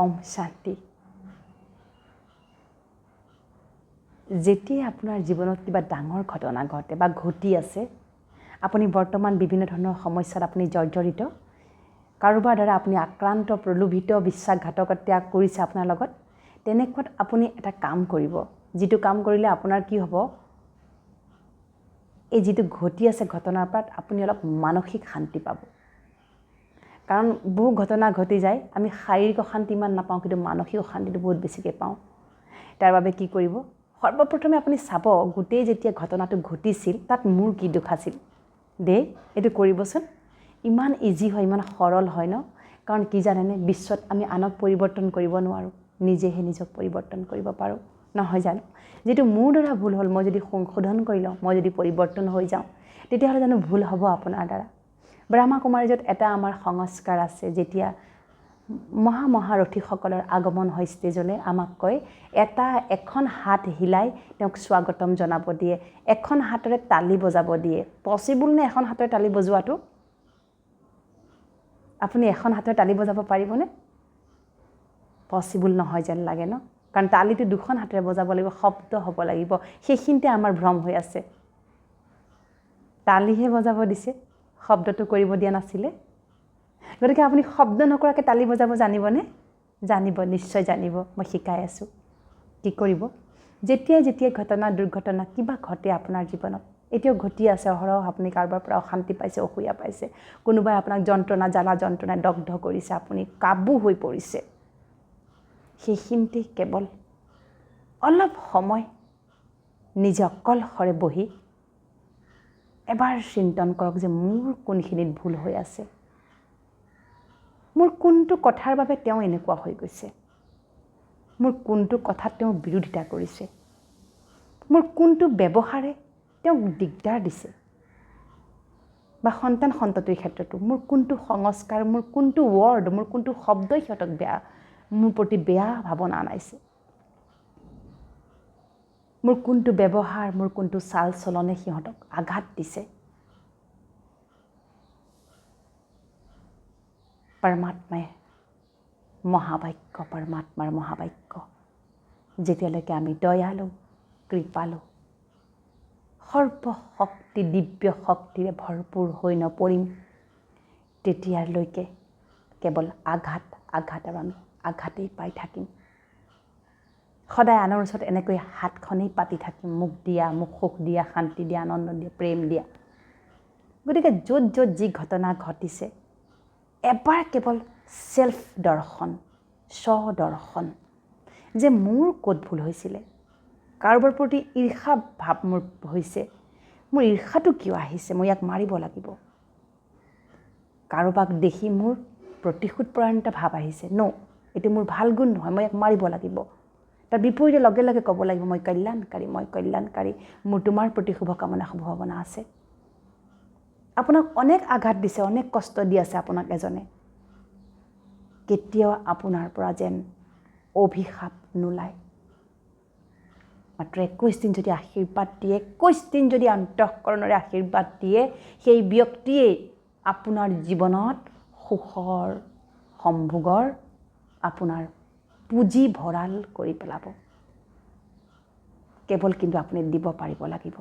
ওম শান্তি। যেতিয়া আপোনাৰ জীৱনত কিবা ডাঙৰ ঘটনা ঘটে বা ঘটি আছে, আপুনি বৰ্তমান বিভিন্ন ধৰণৰ সমস্যাত আপুনি জৰ্জৰিত, কাৰোবাৰ দ্বাৰা আপুনি আক্ৰান্ত, প্ৰলোভিত, বিশ্বাসঘাতকতা কৰিছে আপোনাৰ লগত, তেনেকুৱাত আপুনি এটা কাম কৰিব, যিটো কাম কৰিলে আপোনাৰ কি হ'ব, এই যিটো ঘটি আছে ঘটনাৰ পৰা আপুনি অলপ মানসিক শান্তি পাব। কাৰণ বহু ঘটনা ঘটি যায়, আমি শাৰীৰিক অশান্তি ইমান নাপাওঁ, কিন্তু মানসিক অশান্তিটো বহুত বেছিকৈ পাওঁ। তাৰ বাবে কি কৰিব, সৰ্বপ্ৰথমে আপুনি চাব গোটেই যেতিয়া ঘটনাটো ঘটিছিল তাত মোৰ কি দুখ আছিল। এইটো কৰিবচোন, ইমান ইজি হয়, ইমান সৰল হয় ন। কাৰণ কি জানেনে, বিশ্বত আমি আনক পৰিৱৰ্তন কৰিব নোৱাৰোঁ, নিজেহে নিজক পৰিৱৰ্তন কৰিব পাৰোঁ, নহয় জানো? যিটো মোৰ দ্বাৰা ভুল হ'ল, মই যদি সংশোধন কৰি লওঁ, মই যদি পৰিৱৰ্তন হৈ যাওঁ, তেতিয়াহ'লে জানো ভুল হ'ব আপোনাৰ দ্বাৰা? ব্ৰহ্মা কুমাৰীজত এটা আমাৰ সংস্কাৰ আছে, যেতিয়া মহাৰথীসকলৰ আগমন হয় ষ্টেজলৈ, আমাক কয় এখন হাত হিলাই তেওঁক স্বাগতম জনাব দিয়ে, এখন হাতেৰে তালি বজাব দিয়ে। পচিবল নে এখন হাতেৰে তালি বজোৱাটো? আপুনি এখন হাতেৰে তালি বজাব পাৰিবনে? পচিবল নহয় যেন লাগে ন। কাৰণ তালিটো দুখন হাতেৰে বজাব লাগিব, শব্দ হ'ব লাগিব। সেইখিনিতে আমাৰ ভ্ৰম হৈ আছে। তালিহে বজাব দিছে, শব্দটো কৰিব দিয়া নাছিলে। গতিকে আপুনি শব্দ নকৰাকৈ তালি বজাব জানিবনে? জানিব, নিশ্চয় জানিব। মই শিকাই আছোঁ। কি কৰিব, যেতিয়াই ঘটনা দুৰ্ঘটনা কিবা ঘটে আপোনাৰ জীৱনত, এতিয়াও ঘটি আছে অহৰহ, আপুনি কাৰোবাৰ পৰা অশান্তি পাইছে, অসূয়া পাইছে, কোনোবাই আপোনাক জ্বালা যন্ত্ৰণাই দগ্ধ কৰিছে, আপুনি কাবু হৈ পৰিছে, সেইখিনিতে কেৱল অলপ সময় নিজে অকলশৰে বহি এবাৰ চিন্তন কৰক যে মোৰ কোনখিনিত ভুল হৈ আছে, মোৰ কোনটো কথাৰ বাবে তেওঁ এনেকুৱা হৈ গৈছে, মোৰ কোনটো কথাত তেওঁ বিৰোধিতা কৰিছে, মোৰ কোনটো ব্যৱহাৰে তেওঁক দিগদাৰ দিছে, বা সন্তানটিৰ ক্ষেত্ৰতো মোৰ কোনটো সংস্কাৰ, মোৰ কোনটো ৱৰ্ড, মোৰ কোনটো শব্দই সিহঁতক মোৰ প্ৰতি বেয়া ভাৱনা আনাইছে, মোৰ কোনটো ব্যৱহাৰ, মোৰ কোনটো চাল চলনে সিহঁতক আঘাত দিছে। পৰমাত্মাৰ মহাবাক্য, যেতিয়ালৈকে আমি দয়ালু, কৃপালু, সৰ্বশক্তি দিব্য শক্তিৰে ভৰপূৰ হৈ নপৰিম, তেতিয়ালৈকে কেৱল আঘাত আৰু আমি আঘাতেই পাই থাকিম। সদায় আনৰ ওচৰত এনেকৈ হাতখনেই পাতি থাকিম, মোক দিয়া, মোক সুখ দিয়া, শান্তি দিয়া, আনন্দ দিয়া, প্ৰেম দিয়া। গতিকে য'ত যি ঘটনা ঘটিছে, এবাৰ কেৱল চেল্ফ দৰ্শন, স্বদৰ্শন, যে মোৰ ক'ত ভুল হৈছিলে, কাৰোবাৰ প্ৰতি ঈৰ্ষা ভাৱ মোৰ হৈছে, মোৰ ঈৰ্ষাটো কিয় আহিছে, মই ইয়াক মাৰিব লাগিব। কাৰোবাক দেখি মোৰ প্ৰতিশোধ পৰায়ণতা ভাৱ আহিছে, এইটো মোৰ ভাল গুণ নহয়, মই ইয়াক মাৰিব লাগিব। তাৰ বিপৰীতে লগে লগে ক'ব লাগিব, মই কল্যাণকাৰী, মোৰ তোমাৰ প্ৰতি শুভভাৱনা আছে। আপোনাক অনেক আঘাত দিছে, অনেক কষ্ট দি আছে আপোনাক এজনে, কেতিয়াও আপোনাৰ পৰা যেন অভিশাপ নোলায়। মাত্ৰ 21 দিন যদি আশীৰ্বাদ দিয়ে, 21 দিন যদি অন্তঃকৰণৰে আশীৰ্বাদ দিয়ে, সেই ব্যক্তিয়ে আপোনাৰ জীৱনত সুখৰ সম্ভোগৰ আপোনাৰ পুঁজি ভঁৰাল কৰি পেলাব। কেৱল কিন্তু আপুনি দিব পাৰিব লাগিব।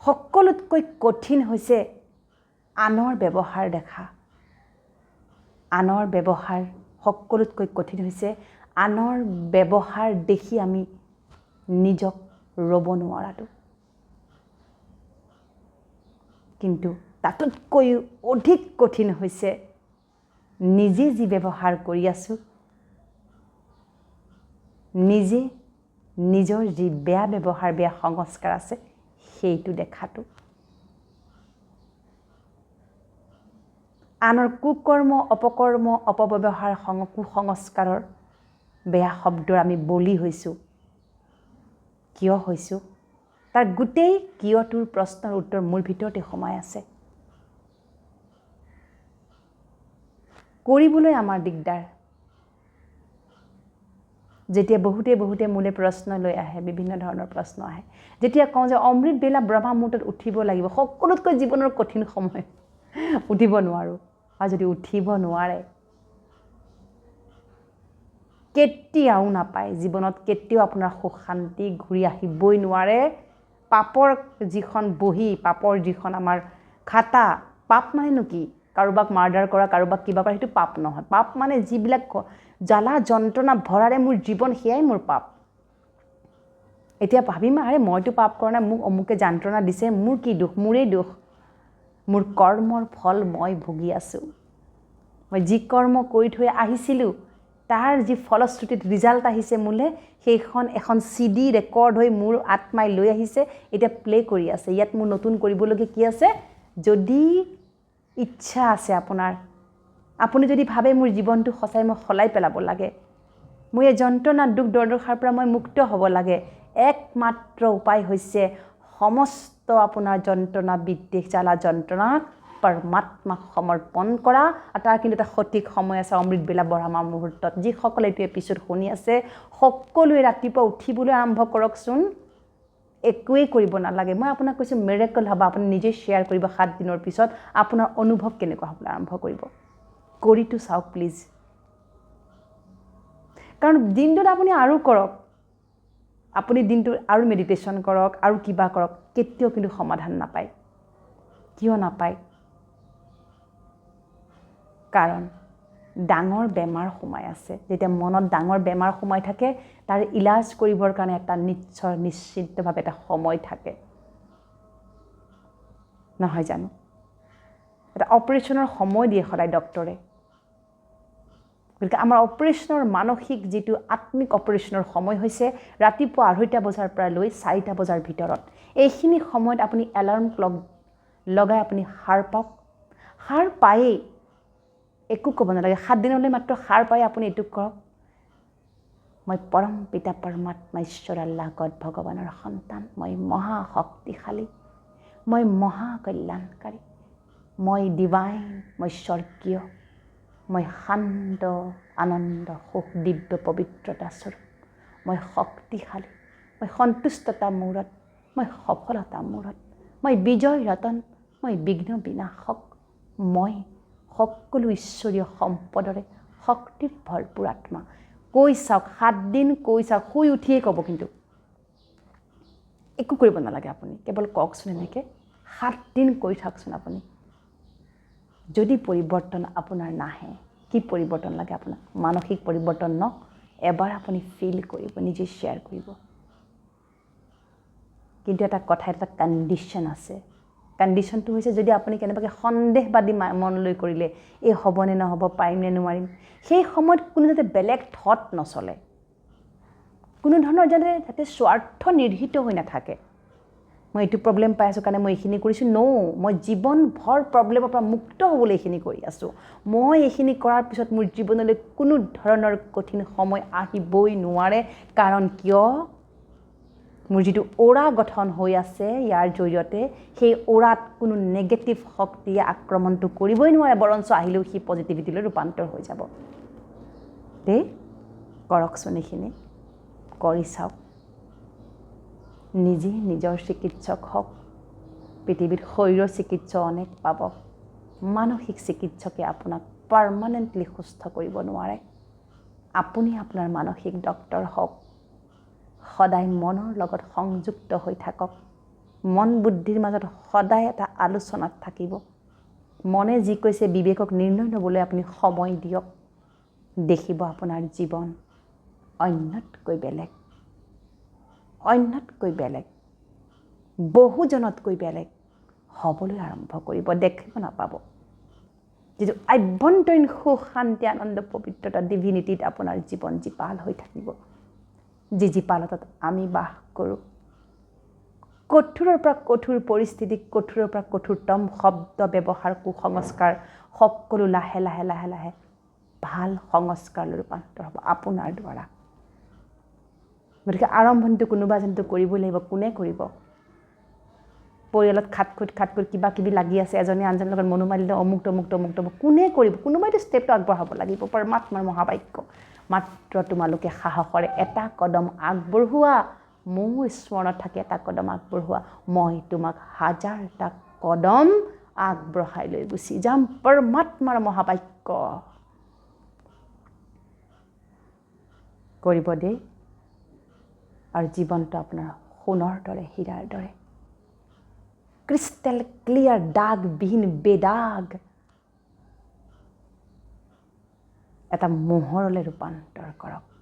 সকলোতকৈ কঠিন হৈছে আনৰ ব্যৱহাৰ দেখা। আনৰ ব্যৱহাৰ সকলোতকৈ কঠিন হৈছে আনৰ ব্যৱহাৰ দেখি আমি নিজক ৰ'ব নোৱাৰাটো। কিন্তু তাতোতকৈও অধিক কঠিন হৈছে নিজে যি ব্যৱহাৰ কৰি আছোঁ, নিজে নিজৰ যি বেয়া ব্যৱহাৰ, বেয়া সংস্কাৰ আছে, সেইটো দেখাটো। আনৰ কুকৰ্ম, অপকৰ্ম, অপব্যৱহাৰ, কুসংস্কাৰৰ বেয়া শব্দৰ আমি বলি হৈছোঁ। কিয় হৈছোঁ? তাৰ গোটেই কিয়টোৰ প্ৰশ্নৰ উত্তৰ মোৰ ভিতৰতে সোমাই আছে। কৰিবলৈ আমাৰ দিগদাৰ। যেতিয়া বহুতে মোলৈ প্ৰশ্ন লৈ আহে, বিভিন্ন ধৰণৰ প্ৰশ্ন আহে, যেতিয়া কওঁ যে অমৃত বেলা ব্ৰহ্মা মুহূৰ্তত উঠিব লাগিব, সকলোতকৈ জীৱনৰ কঠিন সময়, উঠিব নোৱাৰোঁ। আৰু যদি উঠিব নোৱাৰে, কেতিয়াও নাপায় জীৱনত কেতিয়াও আপোনাৰ সুখ শান্তি ঘূৰি আহিবই নোৱাৰে পাপৰ যিখন বহি পাপৰ যিখন আমাৰ খাতা পাপ মানেনো কি কাৰোবাক মাৰ্ডাৰ কৰা কাৰোবাক কিবা কৰা সেইটো পাপ নহয় পাপ মানে যিবিলাক জ্বালা যন্ত্ৰণা ভৰাৰে মোৰ জীৱন সেয়াই মোৰ পাপ এতিয়া ভাবিম আৰে মইতো পাপ কৰা নাই মোক অমুকে যন্ত্ৰণা দিছে মোৰ কি দুখ মোৰেই দুখ মোৰ কৰ্মৰ ফল মই ভুগি আছোঁ মই যি কৰ্ম কৰি থৈ আহিছিলোঁ তাৰ যি ফলশ্ৰুতিত ৰিজাল্ট আহিছে মোলে সেইখন এখন CD ৰেকৰ্ড হৈ মোৰ আত্মাই লৈ আহিছে এটা প্লে কৰি আছে ইয়াত মোৰ নতুন কৰিবলগীয়া কি আছে যদি ইচ্ছা আছে আপোনাৰ আপুনি যদি ভাবে মোৰ জীৱনটো সঁচাই মই খলাই পেলাব লাগে মই এই যন্ত্ৰণা দুখ দৰ্দশাৰ পৰা মই মুক্ত হ'ব লাগে একমাত্ৰ উপায় হৈছে সমস্ত আপোনাৰ যন্ত্ৰণা বিদ্বেষ জ্বালা যন্ত্ৰণাক পৰমাত্মাক সমৰ্পণ কৰা আৰু তাৰ কিন্তু এটা সঠিক সময় আছে অমৃত বেলা বৰমা মুহূৰ্তত যিসকলে এইটো এপিছ'ড শুনি আছে সকলোৱে ৰাতিপুৱা উঠিবলৈ আৰম্ভ কৰকচোন একোৱেই কৰিব নালাগে মই আপোনাক কৈছোঁ মিৰেকল হ'ব আপুনি নিজে শ্বেয়াৰ কৰিব 7 দিনৰ পিছত আপোনাৰ অনুভৱ কেনেকুৱা হ'বলৈ আৰম্ভ কৰিব কৰিটো চাওক প্লিজ কাৰণ দিনটোত আপুনি আৰু কৰক আপুনি দিনটো আৰু মেডিটেশ্যন কৰক আৰু কিবা কৰক কেতিয়াও কিন্তু সমাধান নাপায় কিয় নাপায় কাৰণ ডাঙৰ বেমাৰ সোমাই আছে যেতিয়া মনত ডাঙৰ বেমাৰ সোমাই থাকে তাৰ ইলাজ কৰিবৰ কাৰণে এটা নিশ্চিতভাৱে এটা সময় থাকে নহয় জানো এটা অপাৰেশ্যনৰ সময় দিয়ে সদায় ডক্টৰে গতিকে আমাৰ অপাৰেশ্যনৰ মানসিক যিটো আত্মিক অপাৰেশ্যনৰ সময় হৈছে ৰাতিপুৱা 2:30 বজাৰ পৰা লৈ 4টা বজাৰ ভিতৰত এইখিনি সময়ত আপুনি এলাৰ্ম ক্লক লগাই আপুনি সাৰ পাওক সাৰ পায়ে একো ক'ব নালাগে 7 দিনলৈ মাত্ৰ সাৰ পাই আপুনি এইটো কৰক মই পৰম পিতা পৰমাত্মা ঈশ্বৰ আল্লাহ গড ভগৱানৰ সন্তান মই মহা শক্তিশালী মই মহা কল্যাণকাৰী মই ডিভাইন মই স্বৰ্গীয় মই শান্ত আনন্দ সুখ দিব্য পবিত্ৰতা স্বৰূপ মই শক্তিশালী মই সন্তুষ্টতা মূৰত মই সফলতা মূৰত মই বিজয় ৰতন মই বিঘ্ন বিনাশক মই সকলো ঈশ্বৰীয় সম্পদৰে শক্তিৰ ভৰপূৰ আত্মা কৈ চাওক 7 দিন কৈ চাওক শুই উঠিয়ে ক'ব কিন্তু একো কৰিব নালাগে আপুনি কেৱল কওকচোন এনেকৈ 7 দিন কৈ থাকচোন আপুনি যদি পৰিৱৰ্তন আপোনাৰ নাহে কি পৰিৱৰ্তন লাগে আপোনাক মানসিক পৰিৱৰ্তন ন এবাৰ আপুনি ফিল কৰিব নিজে শ্বেয়াৰ কৰিব কিন্তু এটা কথা এটা কণ্ডিশ্যন আছে কণ্ডিশ্যনটো হৈছে যদি আপুনি কেনেবাকৈ সন্দেহবাদী মনলৈ কৰিলে এই হ'বনে নহ'ব পাৰিম নে নোৱাৰিম সেই সময়ত কোনো যাতে বেলেগ থট নচলে কোনো ধৰণৰ যাতে স্বাৰ্থ নিৰ্হিত হৈ নাথাকে মই এইটো প্ৰব্লেম পাই আছোঁ কাৰণে মই এইখিনি কৰিছোঁ মই জীৱন ভৰ প্ৰব্লেমৰ পৰা মুক্ত হ'বলৈ এইখিনি কৰি আছোঁ মই এইখিনি কৰাৰ পিছত মোৰ জীৱনলৈ কোনো ধৰণৰ কঠিন সময় আহিবই নোৱাৰে কাৰণ কিয় মোৰ যিটো অ'ৰা গঠন হৈ আছে ইয়াৰ জৰিয়তে সেই অ'ৰাত কোনো নেগেটিভ শক্তিয়ে আক্ৰমণটো কৰিবই নোৱাৰে বৰঞ্চ আহিলেও সি পজিটিভিটিলৈ ৰূপান্তৰ হৈ যাব দেই কৰকচোন এইখিনি কৰি চাওক নিজে নিজৰ চিকিৎসক হওক পৃথিৱীত শৰীৰৰ চিকিৎসক অনেক পাব মানসিক চিকিৎসকে আপোনাক পাৰ্মানেণ্টলি সুস্থ কৰিব নোৱাৰে আপুনি আপোনাৰ মানসিক ডক্টৰ হওক সদায় মনৰ লগত সংযুক্ত হৈ থাকক মন বুদ্ধিৰ মাজত সদায় এটা আলোচনাত থাকিব মনে যি কৈছে বিবেকক নিৰ্ণয় ল'বলৈ আপুনি সময় দিয়ক দেখিব আপোনাৰ জীৱন অন্যতকৈ বেলেগ বহুজনতকৈ বেলেগ হ'বলৈ আৰম্ভ কৰিব দেখিব নাপাব যিটো আভ্যন্তৰীণ সুখ শান্তি আনন্দ পবিত্ৰতা ডিভিনিটিত আপোনাৰ জীৱন জীপাল হৈ থাকিব যি জীপালতাত আমি বাস কৰোঁ কঠোৰৰ পৰা কঠোৰ পৰিস্থিতি কঠোৰৰ পৰা কঠোৰতম শব্দ ব্যৱহাৰ কুসংস্কাৰ সকলো লাহে লাহে লাহে লাহে ভাল সংস্কাৰলৈ ৰূপান্তৰ হ'ব আপোনাৰ দ্বাৰা গতিকে আৰম্ভণিটো কোনোবা যেনটো কৰিবই লাগিব কোনে কৰিব পৰিয়ালত খাটখুট কিবা কিবি লাগি আছে এজনে আনজনৰ লগত মনোমালিন্য অমুক কোনে কৰিব কোনোবাইতো ষ্টেপটো আগবঢ়াব লাগিব পৰমাত্মাৰ মহাবাক্য মাত্ৰ তোমালোকে সাহসৰে এটা কদম আগবঢ়োৱা মোৰ স্মৰণত থাকে এটা কদম আগবঢ়োৱা মই তোমাক 1000টা কদম আগবঢ়াই লৈ গুচি যাম পৰমাত্মাৰ মহাবাক্য কৰিব দেই আৰু জীৱনটো আপোনাৰ সোণৰ দৰে হীৰাৰ দৰে ক্ৰিষ্টেল ক্লিয়াৰ দাগবিহীন বেদাগ এটা মোহৰলৈ ৰূপান্তৰ কৰক